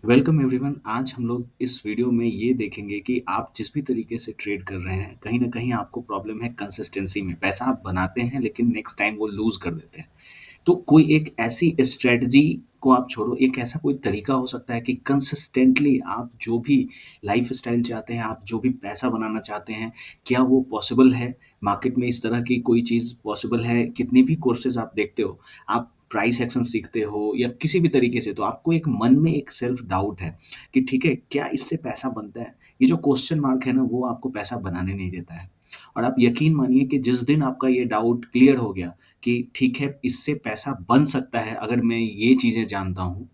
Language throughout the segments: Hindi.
Welcome everyone. आज हम लोग इस वीडियो में ये देखेंगे कि आप जिस भी तरीके से ट्रेड कर रहे हैं, कहीं न कहीं आपको प्रॉब्लम है कंसिस्टेंसी में। पैसा आप बनाते हैं लेकिन नेक्स्ट टाइम वो लूज़ कर देते हैं। तो कोई एक ऐसी स्ट्रैटेजी को आप छोड़ो, एक ऐसा कोई तरीका हो सकता है कि कंसिस्टेंटली आप जो भी लाइफ़स्टाइल चाहते हैं, आप जो भी पैसा बनाना चाहते हैं, क्या वो पॉसिबल है? मार्केट में इस तरह की कोई चीज़ पॉसिबल है? कितने भी कोर्सेज़ आप देखते हो, आप प्राइस एक्शन सीखते हो या किसी भी तरीके से, तो आपको एक मन में एक सेल्फ डाउट है कि ठीक है, क्या इससे पैसा बनता है? ये जो क्वेश्चन मार्क है ना, वो आपको पैसा बनाने नहीं देता है। और आप यकीन मानिए कि जिस दिन आपका ये डाउट क्लियर हो गया कि ठीक है, इससे पैसा बन सकता है अगर मैं ये चीज़ें जानता हूँ,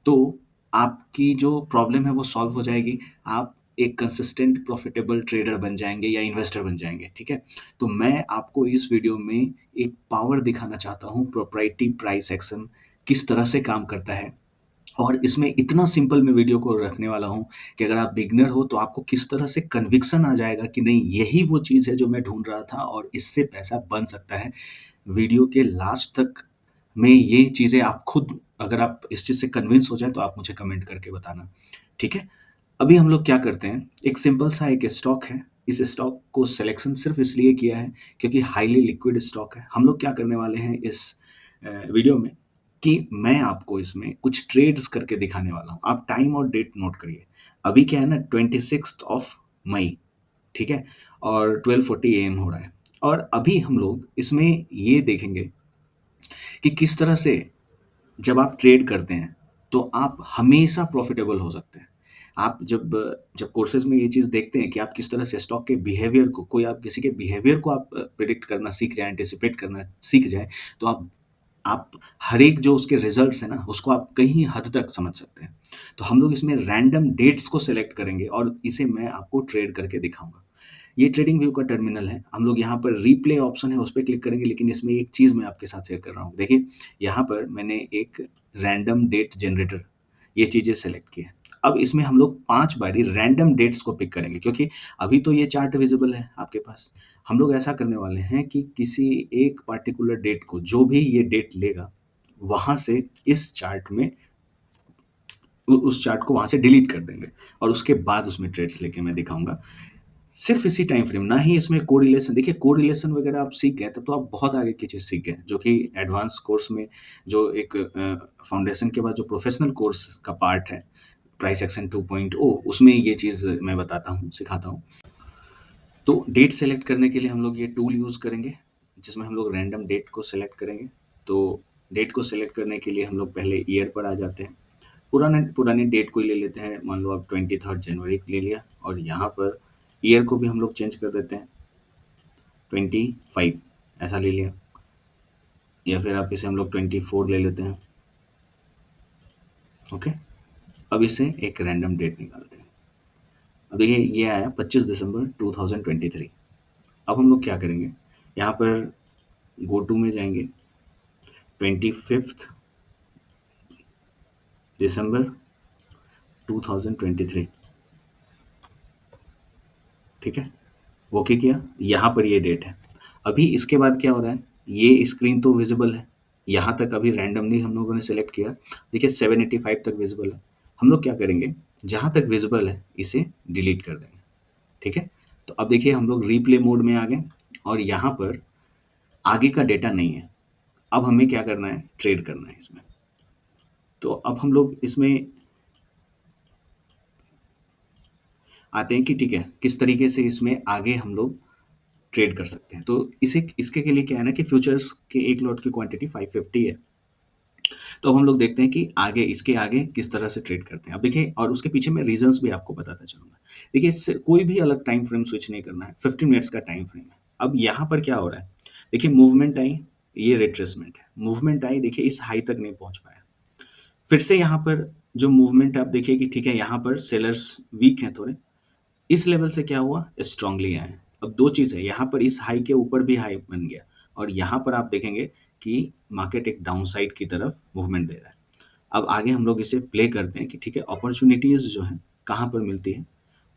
तो आपकी जो प्रॉब्लम है वो सॉल्व हो जाएगी। आप एक कंसिस्टेंट प्रॉफिटेबल ट्रेडर बन जाएँगे या इन्वेस्टर बन जाएँगे, ठीक है? तो मैं आपको इस वीडियो में एक पावर दिखाना चाहता हूँ, प्रोप्राइटरी प्राइस एक्शन किस तरह से काम करता है। और इसमें इतना सिंपल मैं वीडियो को रखने वाला हूँ कि अगर आप बिगिनर हो तो आपको किस तरह से कन्विक्शन आ जाएगा कि नहीं, यही वो चीज़ है जो मैं ढूँढ रहा था और इससे पैसा बन सकता है। वीडियो के लास्ट तक में ये चीज़ें आप खुद, अगर आप इस चीज़ से कन्विंस हो जाएँ तो आप मुझे कमेंट करके बताना, ठीक है? अभी हम लोग क्या करते हैं, एक सिंपल सा एक स्टॉक है, इस स्टॉक को सिलेक्शन सिर्फ़ इसलिए किया है क्योंकि हाइली लिक्विड स्टॉक है। हम लोग क्या करने वाले हैं इस वीडियो में कि मैं आपको इसमें कुछ ट्रेड्स करके दिखाने वाला हूँ। आप टाइम और डेट नोट करिए। अभी क्या है ना, 26th ऑफ मई, ठीक है? और 12:40 एएम हो रहा है और अभी हम लोग इसमें ये देखेंगे कि किस तरह से जब आप ट्रेड करते हैं, तो आप हमेशा प्रॉफ़िटेबल हो सकते हैं। आप जब जब कोर्सेज़ में ये चीज़ देखते हैं कि आप किस तरह से स्टॉक के बिहेवियर को, कोई आप किसी के बिहेवियर को आप प्रेडिक्ट करना सीख जाएँ, एंटिसिपेट करना सीख जाएँ, तो आप हर एक जो उसके रिज़ल्ट्स हैं ना, उसको आप कहीं हद तक समझ सकते हैं। तो हम लोग इसमें रैंडम डेट्स को सेलेक्ट करेंगे और इसे मैं आपको ट्रेड करके दिखाऊँगा। ये ट्रेडिंग व्यू का टर्मिनल है। हम लोग यहाँ पर रिप्ले ऑप्शन है, उस पे क्लिक करेंगे, लेकिन इसमें एक चीज़ मैं आपके साथ शेयर कर रहा हूँ। देखिए, यहाँ पर मैंने एक रैंडम डेट जनरेटर, ये चीज़ें सेलेक्ट की है। अब इसमें हम लोग 5 बारी रैंडम डेट्स को पिक करेंगे क्योंकि अभी तो ये चार्ट विज़िबल है आपके पास। हम लोग ऐसा करने वाले हैं कि किसी एक पार्टिकुलर डेट को, जो भी ये डेट लेगा, वहाँ से इस चार्ट में उ उस चार्ट को वहाँ से डिलीट कर देंगे और उसके बाद उसमें ट्रेड्स लेके मैं दिखाऊँगा। सिर्फ़ इसी टाइम फ्रेम, ना ही इसमें कोरिलेशन। देखिए, कोरिलेशन वगैरह आप सीख गए तब तो आप बहुत आगे की चीज़ सीख गए, जो कि एडवांस कोर्स में, जो एक फाउंडेशन के बाद जो प्रोफ़ेशनल कोर्स का पार्ट है, प्राइस एक्शन 2.0, उसमें ये चीज़ मैं बताता हूँ, सिखाता हूँ। तो डेट सेलेक्ट करने के लिए हम लोग ये टूल यूज़ करेंगे, जिसमें हम लोग रैंडम डेट को सेलेक्ट करेंगे। तो डेट को सेलेक्ट करने के लिए हम लोग पहले ईयर पर आ जाते हैं। पुराने पुरानी डेट कोई ले लेते हैं, मान लो आप 23 जनवरी को ले लिया और यहाँ पर ईयर को भी हम लोग चेंज कर देते हैं, 25 ऐसा ले लिया, या फिर आप इसे हम लोग 24 ले लेते हैं। ओके, अब इसे एक रैंडम डेट निकालते हैं। अब देखिए, ये आया 25 दिसंबर 2023। अब हम लोग क्या करेंगे, यहाँ पर गो टू में जाएंगे, 25 दिसंबर 2023, ठीक है? ओके किया, यहाँ पर ये डेट है। अभी इसके बाद क्या हो रहा है, ये स्क्रीन तो विज़िबल है, यहाँ तक अभी रैंडमली हम लोगों ने सेलेक्ट किया। देखिए, 785 तक विज़िबल है। हम लोग क्या करेंगे, जहाँ तक विज़िबल है इसे डिलीट कर देंगे, ठीक है? तो अब देखिए, हम लोग रिप्ले मोड में आ गए और यहाँ पर आगे का डेटा नहीं है। अब हमें क्या करना है, ट्रेड करना है इसमें। तो अब हम लोग इसमें आते हैं कि ठीक है, किस तरीके से इसमें आगे हम लोग ट्रेड कर सकते हैं। तो इसे इसके के लिए क्या है ना कि फ्यूचर्स के एक लॉट की क्वांटिटी 550 है। तो अब हम लोग देखते हैं कि आगे, इसके आगे किस तरह से ट्रेड करते हैं। अब देखिए, और उसके पीछे मैं रीज़न्स भी आपको बताता चलूँगा। देखिए, इससे कोई भी अलग टाइम फ्रेम स्विच नहीं करना है, 15 मिनट्स का टाइम फ्रेम है। अब यहाँ पर क्या हो रहा है, देखिए मूवमेंट आई, ये रिट्रेसमेंट है। मूवमेंट आई, देखिए इस हाई तक नहीं पहुँच पाया। फिर से यहाँ पर जो मूवमेंट आप देखिए कि ठीक है, यहाँ पर सेलर्स वीक हैं थोड़े, इस लेवल से क्या हुआ, स्ट्रांगली आए। अब 2 चीज़ है, यहाँ पर इस हाई के ऊपर भी हाई बन गया और यहाँ पर आप देखेंगे कि मार्केट एक डाउनसाइड की तरफ मूवमेंट दे रहा है। अब आगे हम लोग इसे प्ले करते हैं कि ठीक है, अपॉर्च्युनिटीज़ जो हैं कहाँ पर मिलती है,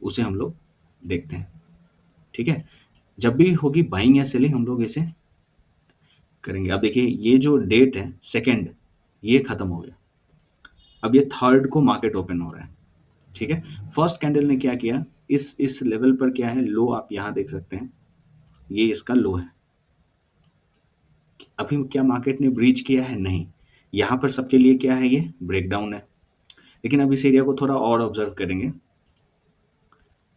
उसे हम लोग देखते हैं, ठीक है? जब भी होगी बाइंग या सेलिंग, हम लोग इसे करेंगे। अब देखिए, ये जो डेट है सेकंड, ये खत्म हो गया। अब ये थर्ड को मार्केट ओपन हो रहा है, ठीक है। फर्स्ट कैंडल ने क्या किया, इस लेवल पर क्या है, लो आप यहाँ देख सकते हैं, ये इसका लो है। अभी क्या मार्केट ने ब्रीच किया है? नहीं। यहाँ पर सबके लिए क्या है, ये ब्रेकडाउन है। लेकिन अब इस एरिया को थोड़ा और ऑब्जर्व करेंगे।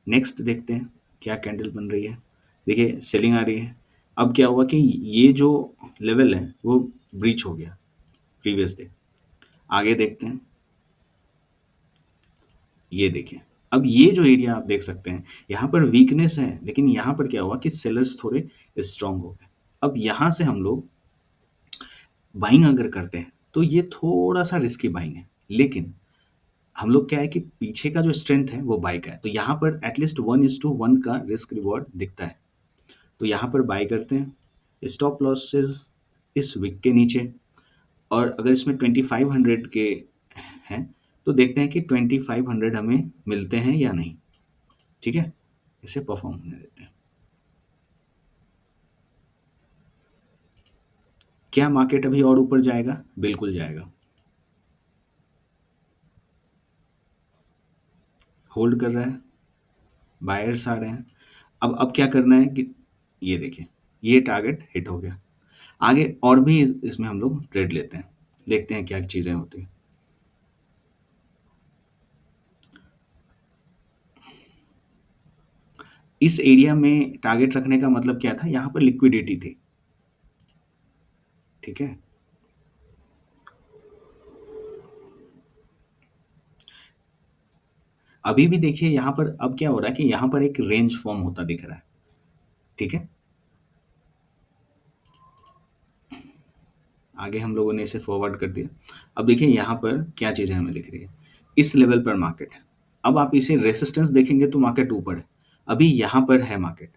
नेक्स्ट देखते हैं क्या कैंडल बन रही है। देखिए सेलिंग आ रही है। अब क्या हुआ कि ये जो लेवल है वो ब्रीच हो गया प्रीवियस डे। आगे देखते हैं, ये देखिए। अब ये जो एरिया आप देख सकते हैं, यहाँ पर वीकनेस है, लेकिन यहाँ पर क्या हुआ कि सेलर्स थोड़े स्ट्रांग हो गए। अब यहाँ से हम लोग बाइंग अगर करते हैं तो ये थोड़ा सा रिस्की बाइंग है, लेकिन हम लोग क्या है कि पीछे का जो स्ट्रेंथ है वो बाई का है, तो यहाँ पर एटलीस्ट 1:1 का रिस्क रिवॉर्ड दिखता है। तो यहाँ पर बाई करते हैं। स्टॉप लॉसेस इस विक के नीचे, और अगर इसमें 2500 के हैं तो देखते हैं कि 2500 हमें मिलते हैं या नहीं। ठीक है, इसे परफॉर्म होने देते हैं। क्या मार्केट अभी और ऊपर जाएगा? बिल्कुल जाएगा। होल्ड कर रहा है, बायर्स आ रहे हैं। अब क्या करना है कि ये देखिए, ये टारगेट हिट हो गया। आगे और भी इसमें हम लोग ट्रेड लेते हैं, देखते हैं क्या चीज़ें होती हैं। इस एरिया में टारगेट रखने का मतलब क्या था, यहाँ पर लिक्विडिटी थी, ठीक है। अभी भी देखिए यहाँ पर अब क्या हो रहा है कि यहाँ पर एक रेंज फॉर्म होता दिख रहा है, ठीक है। आगे हम लोगों ने इसे फॉरवर्ड कर दिया। अब देखिए यहाँ पर क्या चीज़ें हमें दिख रही है। इस लेवल पर मार्केट है। अब आप इसे रेसिस्टेंस देखेंगे तो मार्केट ऊपर है, अभी यहाँ पर है मार्केट।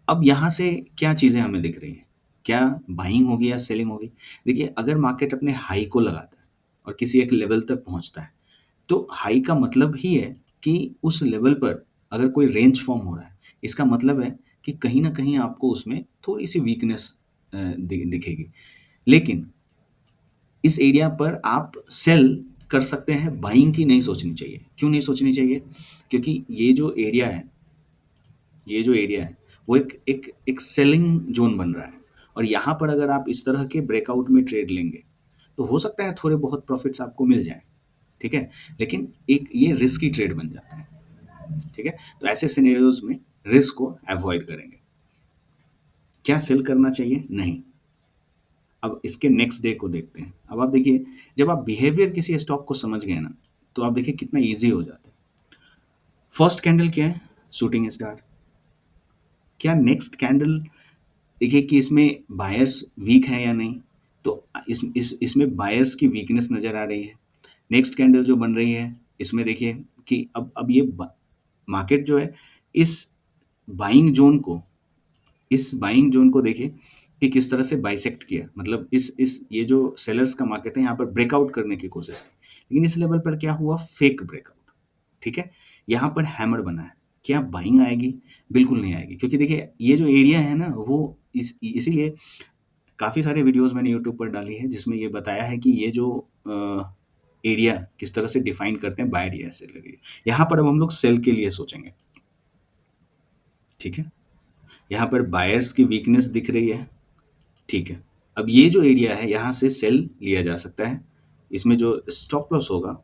अब यहाँ से क्या चीज़ें हमें दिख रही हैं, क्या बाइंग होगी या सेलिंग होगी? देखिए अगर मार्केट अपने हाई को लगाता है और किसी एक लेवल तक पहुँचता है, तो हाई का मतलब ही है कि उस लेवल पर अगर कोई रेंज फॉर्म हो रहा है, इसका मतलब है कि कहीं न कहीं आपको उसमें थोड़ी-सी वीकनेस दिखेगी। लेकिन इस एरिया पर आप सेल कर सकते हैं, बाइंग की नहीं सोचनी चाहिए। क्यों नहीं सोचनी चाहिए? क्योंकि ये जो एरिया है वो एक सेलिंग ज़ोन बन रहा है, और यहाँ पर अगर आप इस तरह के ब्रेकआउट में ट्रेड लेंगे, तो हो सकता है थोड़े बहुत प्रॉफ़िट्स आपको मिल जाएँ, ठीक है? लेकिन एक ये रिस्की ट्रेड बन जाता है, ठीक है? तो ऐसे सिनेरियोज़ में रिस्क को अवॉइड करेंगे। क्या सेल करना चाहिए? नहीं। अब इसके नेक्स्ट डे को देखते हैं। अब आप देखिए, जब आप बिहेवियर किसी स्टॉक को समझ गए ना, तो आप देखिए कितना ईज़ी हो जाता है। फर्स्ट कैंडल क्या है? Shooting star. क्या नेक्स्ट कैंडल देखिए कि इसमें बायर्स वीक हैं या नहीं? तो इसमें बायर्स की वीकनेस नज़र आ रही है। नेक्स्ट कैंडल जो बन रही है, इसमें देखिए कि अब ये मार्केट जो है इस बाइंग जोन को इस बाइंग जोन को देखिए कि किस तरह से बाइसेक्ट किया, मतलब इस ये जो सेलर्स का मार्केट है यहाँ पर ब्रेकआउट करने की कोशिश की, लेकिन इस लेवल पर क्या हुआ, फेक ब्रेकआउट, ठीक है। यहाँ पर हैमर बना है। क्या बाइंग आएगी? बिल्कुल नहीं आएगी, क्योंकि देखिए ये जो एरिया है ना वो इसीलिए काफ़ी सारे वीडियोस मैंने यूट्यूब पर डाली है जिसमें ये बताया है कि ये जो एरिया किस तरह से डिफाइन करते हैं, बायर या सेलर एरिया। यहाँ पर अब हम लोग सेल के लिए सोचेंगे, ठीक है। यहाँ पर बायर्स की वीकनेस दिख रही है, ठीक है। अब ये जो एरिया है यहाँ से सेल लिया जा सकता है। इसमें जो स्टॉप लॉस होगा,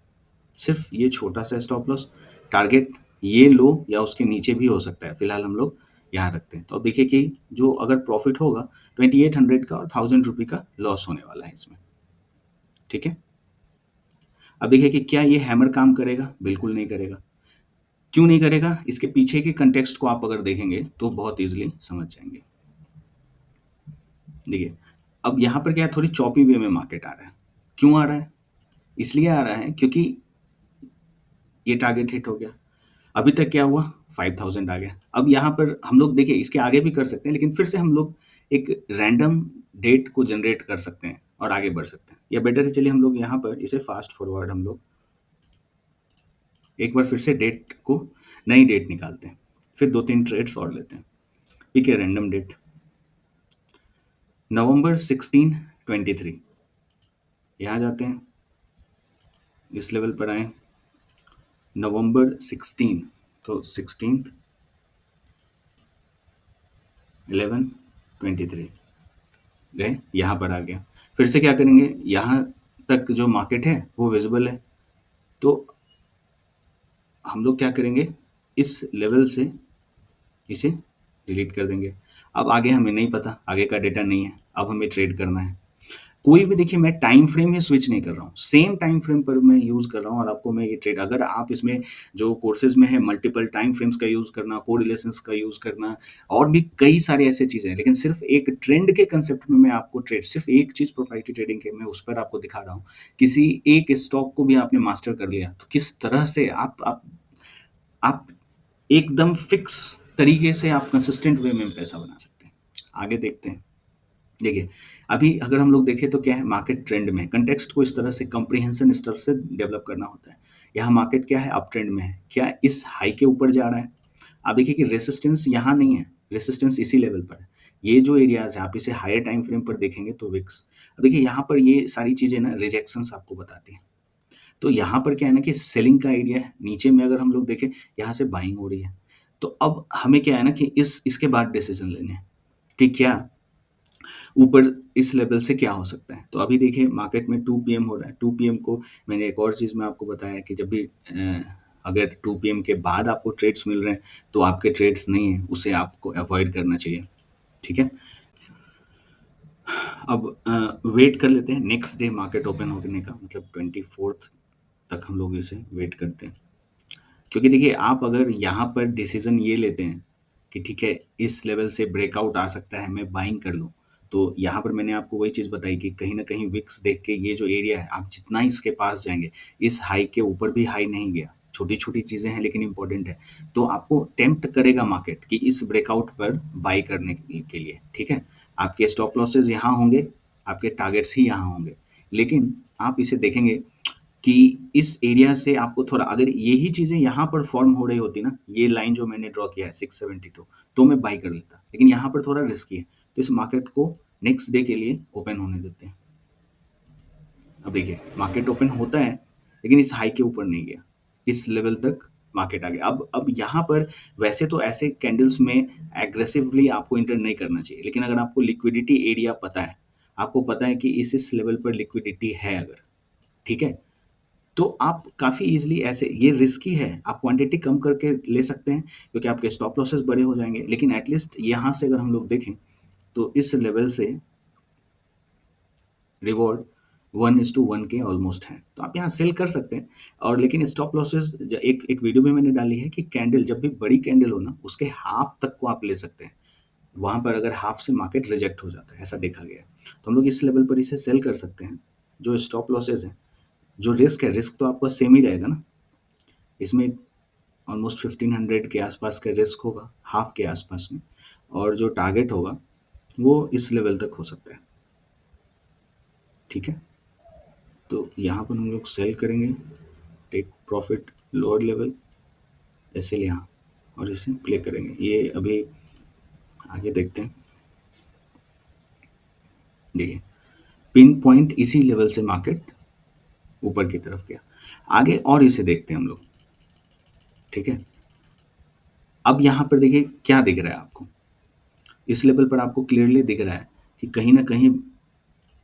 सिर्फ ये छोटा सा स्टॉप लॉस, टारगेट ये लो या उसके नीचे भी हो सकता है, फिलहाल हम लोग यहाँ रखते हैं। तो अब देखिए कि जो अगर प्रॉफिट होगा 2800 का और 1000 रुपये का लॉस होने वाला है इसमें, ठीक है। अब देखिए कि क्या ये हैमर काम करेगा? बिल्कुल नहीं करेगा। क्यों नहीं करेगा? इसके पीछे के कंटेक्स्ट को आप अगर देखेंगे तो बहुत ईजिली समझ जाएंगे। देखिए अब यहाँ पर क्या है, थोड़ी चॉपी वे में मार्केट आ रहा है। क्यों आ रहा है? इसलिए आ रहा है क्योंकि ये टारगेट हिट हो गया। अभी तक क्या हुआ, 5000 आ गया। अब यहाँ पर हम लोग देखिए इसके आगे भी कर सकते हैं, लेकिन फिर से हम लोग एक रैंडम डेट को जनरेट कर सकते हैं और आगे बढ़ सकते हैं, या बेटर है चलिए हम लोग यहाँ पर इसे फास्ट फॉरवर्ड हम लोग एक बार फिर से डेट को नई डेट निकालते हैं, फिर 2-3 ट्रेड्स और लेते हैं। ठीक है, रैंडम डेट नवंबर 16, 23, यहाँ जाते हैं। इस लेवल पर आए नवंबर 16, तो 16th 11/23 गए, यहाँ पर आ गया। फिर से क्या करेंगे, यहाँ तक जो मार्केट है वो विजिबल है, तो हम लोग क्या करेंगे, इस लेवल से इसे डिलीट कर देंगे। अब आगे हमें नहीं पता, आगे का डेटा नहीं है, अब हमें ट्रेड करना है। कोई भी देखिए, मैं टाइम फ्रेम ही स्विच नहीं कर रहा हूँ, सेम टाइम फ्रेम पर मैं यूज़ कर रहा हूँ और आपको मैं ये ट्रेड, अगर आप इसमें जो कोर्सेज में है मल्टीपल टाइम फ्रेम्स का यूज़ करना, कोरिलेशंस का यूज़ करना, और भी कई सारे ऐसे चीज़ें हैं, लेकिन सिर्फ एक ट्रेंड के कंसेप्ट में मैं आपको ट्रेड, सिर्फ एक चीज़ प्रोप्राइटरी ट्रेडिंग के मैं उस पर आपको दिखा रहा हूँ। किसी एक स्टॉक को भी आपने मास्टर कर लिया तो किस तरह से आप एकदम फिक्स तरीके से आप कंसिस्टेंट वे में पैसा बना सकते हैं। आगे देखते हैं। देखिए, अभी अगर हम लोग देखें तो क्या है, मार्केट ट्रेंड में है। कंटेक्स्ट को इस तरह से कॉम्प्रिहेंशन इस तरह से डेवलप करना होता है। यहाँ मार्केट क्या है, अप ट्रेंड में है, क्या इस हाई के ऊपर जा रहा है। आप देखिए कि रेसिस्टेंस यहाँ नहीं है, रेसिस्टेंस इसी लेवल पर है। ये जो एरियाज है, आप इसे हायर टाइम फ्रेम पर देखेंगे तो विक्स, अब देखिए यहाँ पर ये सारी चीज़ें ना रिजेक्शंस आपको बताती हैं। तो यहाँ पर क्या है ना कि सेलिंग का एरिया है, नीचे में अगर हम लोग देखें यहाँ से बाइंग हो रही है। तो अब हमें क्या है ना कि इसके बाद डिसीजन लेने हैं कि क्या ऊपर इस लेवल से क्या हो सकता है। तो अभी देखिए मार्केट में 2 पीएम हो रहा है। 2 पीएम को मैंने एक और चीज़ में आपको बताया कि जब भी अगर 2 पीएम के बाद आपको ट्रेड्स मिल रहे हैं तो आपके ट्रेड्स नहीं हैं, उसे आपको अवॉइड करना चाहिए। ठीक है? अब वेट कर लेते हैं नेक्स्ट डे मार्केट ओपन होने का, मतलब 24th तक हम लोग इसे वेट करते हैं। क्योंकि देखिए, आप अगर यहाँ पर डिसीजन ये लेते हैं कि ठीक है इस लेवल से ब्रेकआउट आ सकता है, मैं बाइंग कर लूँ, तो यहाँ पर मैंने आपको वही चीज़ बताई कि कहीं ना कहीं विक्स देख के ये जो एरिया है, आप जितना इसके पास जाएंगे, इस हाई के ऊपर भी हाई नहीं गया, छोटी छोटी चीज़ें हैं लेकिन इंपॉर्टेंट है, तो आपको टेम्प्ट करेगा मार्केट कि इस ब्रेकआउट पर बाई करने के लिए। ठीक है, आपके स्टॉप लॉसेज यहाँ होंगे, आपके टारगेट्स ही यहाँ होंगे, लेकिन आप इसे देखेंगे कि इस एरिया से आपको थोड़ा, अगर यही चीज़ें यहाँ पर फॉर्म हो रही होती ना, ये लाइन जो मैंने ड्रॉ किया है 672, तो मैं बाई कर लेता, लेकिन यहाँ पर थोड़ा रिस्की है, तो इस मार्केट को नेक्स्ट डे के लिए ओपन होने देते हैं। अब देखिए मार्केट ओपन होता है लेकिन इस हाई के ऊपर नहीं गया, इस लेवल तक मार्केट आ गया। अब यहाँ पर वैसे तो ऐसे कैंडल्स में एग्रेसिवली आपको इंटर नहीं करना चाहिए, लेकिन अगर आपको लिक्विडिटी एरिया पता है, आपको पता है कि इस लेवल पर लिक्विडिटी है अगर, ठीक है, तो आप काफ़ी ईज़िली ऐसे, ये रिस्की है, आप क्वांटिटी कम करके ले सकते हैं क्योंकि आपके स्टॉप लॉसेस बड़े हो जाएँगे, लेकिन एट लीस्ट यहाँ से अगर हम लोग देखें तो इस लेवल से रिवॉर्ड 1:1 के ऑलमोस्ट है, तो आप यहाँ सेल कर सकते हैं। और लेकिन स्टॉप लॉसेस एक एक वीडियो में मैंने डाली है कि कैंडल जब भी बड़ी कैंडल हो ना, उसके हाफ तक को आप ले सकते हैं, वहाँ पर अगर हाफ से मार्केट रिजेक्ट हो जाता है, ऐसा देखा गया है, तो हम लोग इस लेवल पर इसे सेल कर सकते हैं। जो स्टॉप लॉसेज है, जो रिस्क है, रिस्क तो आपका सेम ही रहेगा ना, इसमें ऑलमोस्ट 1500 के आसपास का रिस्क होगा, हाफ के आसपास में, और जो टारगेट होगा वो इस लेवल तक हो सकता है। ठीक है, तो यहाँ पर हम लोग सेल करेंगे, टेक प्रॉफिट लोअर लेवल, ऐसे यहाँ, और इसे प्ले करेंगे। ये अभी आगे देखते हैं। देखिए पिन पॉइंट इसी लेवल से मार्केट ऊपर की तरफ गया, आगे और इसे देखते हैं हम लोग। ठीक है, अब यहाँ पर देखिए क्या दिख रहा है आपको, इस लेवल पर आपको क्लियरली दिख रहा है कि कहीं ना कहीं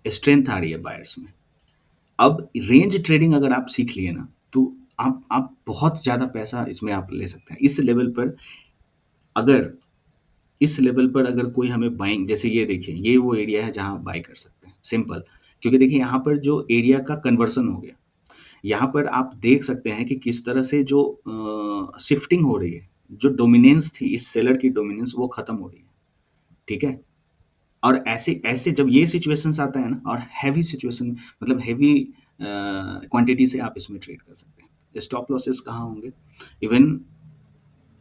स्ट्रेंथ आ रही है बायर्स में। अब रेंज ट्रेडिंग अगर आप सीख लिए ना, तो आप बहुत ज़्यादा पैसा इसमें आप ले सकते हैं। इस लेवल पर अगर, इस लेवल पर अगर कोई हमें बाइंग, जैसे ये देखिए ये वो एरिया है जहाँ आप बाई कर सकते हैं, सिंपल। क्योंकि देखिए यहाँ पर जो एरिया का कन्वर्सन हो गया, यहाँ पर आप देख सकते हैं कि किस तरह से जो शिफ्टिंग हो रही है, जो डोमिनेंस थी, इस सेलर की डोमिनेंस वो खत्म हो रही है। ठीक है, और ऐसे ऐसे जब ये सिचुएशंस आता है ना, और हैवी सिचुएशन, मतलब हैवी क्वांटिटी से आप इसमें ट्रेड कर सकते हैं। स्टॉप लॉसेस कहाँ होंगे, इवन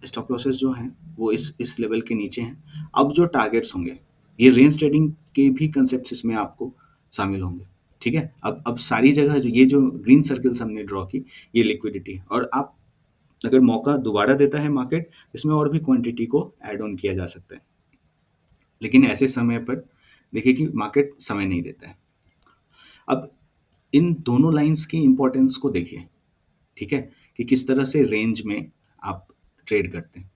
स्टॉप लॉसेस जो हैं वो इस लेवल के नीचे हैं। अब जो टारगेट्स होंगे, ये रेंज ट्रेडिंग के भी कंसेप्ट इसमें आपको शामिल होंगे। ठीक है, अब सारी जगह जो ये जो ग्रीन सर्कल्स हमने ड्रॉ की, ये लिक्विडिटी है, और आप अगर मौका दोबारा देता है मार्केट, इसमें और भी क्वांटिटी को ऐड ऑन किया जा सकता है, लेकिन ऐसे समय पर देखिए कि मार्केट समय नहीं देता है। अब इन दोनों लाइन्स की इम्पोर्टेंस को देखिए, ठीक है? कि किस तरह से रेंज में आप ट्रेड करते हैं।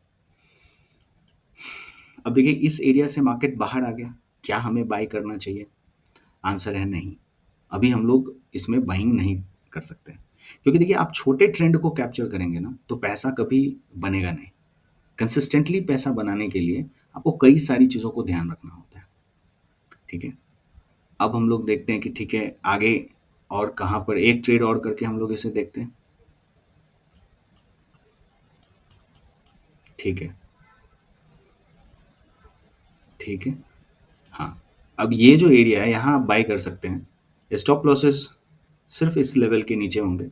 अब देखिए इस एरिया से मार्केट बाहर आ गया, क्या हमें बाय करना चाहिए? आंसर है नहीं। अभी हम लोग इसमें बाइंग नहीं कर सकते। क्योंकि देखिए आप छोटे ट्रेंड को कैप्चर करेंगे ना, तो पैसा कभी बनेगा नहीं। कंसिस्टेंटली पैसा बनाने के लिए आपको कई सारी चीज़ों को ध्यान रखना होता है, ठीक है? अब हम लोग देखते हैं कि ठीक है, आगे और कहाँ पर एक ट्रेड और करके हम लोग इसे देखते हैं। ठीक है, ठीक है। हाँ, अब ये जो एरिया है यहाँ आप बाय कर सकते हैं। स्टॉप लॉसेस सिर्फ इस लेवल के नीचे होंगे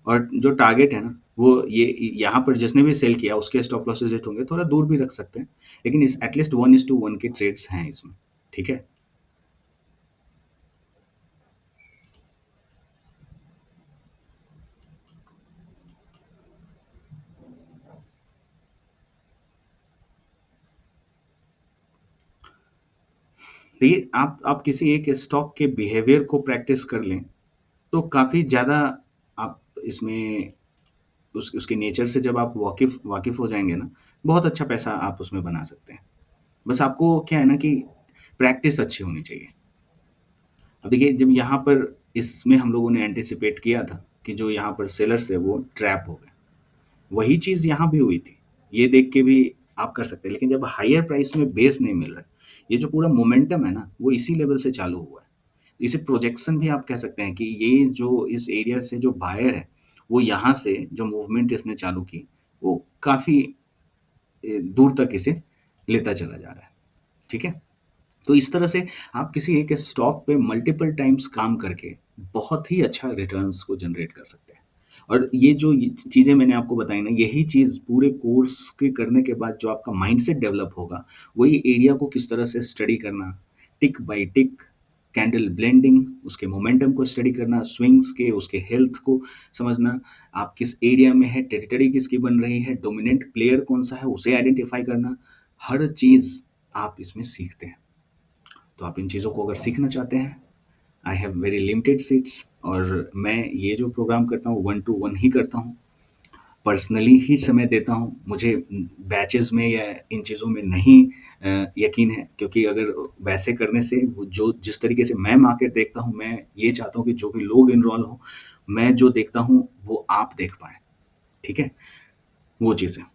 और जो टारगेट है ना वो ये यहाँ पर जिसने भी सेल किया उसके स्टॉप लॉसेस हिट होंगे, थोड़ा दूर भी रख सकते हैं, लेकिन इस एटलीस्ट 1:1 के ट्रेड्स हैं इसमें, ठीक है? देखिए आप किसी एक स्टॉक के बिहेवियर को प्रैक्टिस कर लें तो काफ़ी ज़्यादा आप इसमें उसके नेचर से जब आप वाकिफ़ वाकिफ़ हो जाएँगे ना, बहुत अच्छा पैसा आप उसमें बना सकते हैं। बस आपको क्या है ना कि प्रैक्टिस अच्छी होनी चाहिए। अब देखिए जब यहाँ पर इसमें हम लोगों ने एंटिसिपेट किया था कि जो यहाँ पर सेलर्स है वो ट्रैप हो गए। वही चीज़ यहाँ भी हुई थी। ये देख के भी आप कर सकते हैं, लेकिन जब हायर प्राइस में बेस नहीं मिल रहा है, ये जो पूरा मोमेंटम है ना, वो इसी लेवल से चालू हुआ है। इसे प्रोजेक्शन भी आप कह सकते हैं कि ये जो इस एरिया से जो बायर है, वो यहाँ से जो मूवमेंट इसने चालू की, वो काफ़ी दूर तक इसे लेता चला जा रहा है। ठीक है? तो इस तरह से आप किसी एक स्टॉक पे मल्टीपल टाइम्स काम करके बहुत ही अच्छा रिटर्न्स को जनरेट कर सकते हैं। और ये जो चीज़ें मैंने आपको बताई ना, यही चीज़ पूरे कोर्स के करने के बाद जो आपका माइंडसेट डेवलप होगा, वही एरिया को किस तरह से स्टडी करना, टिक बाय टिक, कैंडल ब्लेंडिंग, उसके मोमेंटम को स्टडी करना, स्विंग्स के, उसके हेल्थ को समझना, आप किस एरिया में है, टेरिटरी किसकी बन रही है, डोमिनेंट प्लेयर कौन-सा है, उसे आइडेंटिफ़ाई करना, हर चीज़ आप इसमें सीखते हैं। तो आप इन चीज़ों को अगर सीखना चाहते हैं, I have very limited seats और मैं ये जो प्रोग्राम करता हूँ 1 टू 1 ही करता हूँ। पर्सनली ही समय देता हूँ। मुझे बैचेज़ में या इन चीज़ों में नहीं यकीन है, क्योंकि अगर वैसे करने से वो जो जिस तरीके से मैं मार्केट देखता हूँ, मैं ये चाहता हूँ कि जो भी लोग एनरोल हों, मैं जो देखता हूँ वो आप देख पाएँ, ठीक है? वो चीज़ है।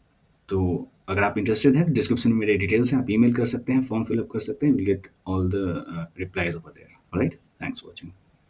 तो अगर आप इंटरेस्टेड हैं, डिस्क्रिप्शन में मेरे डिटेल्स हैं, आप ईमेल कर सकते हैं, फॉर्म फिल अप कर सकते हैं, will get all the replies over there. Alright? Thanks for watching.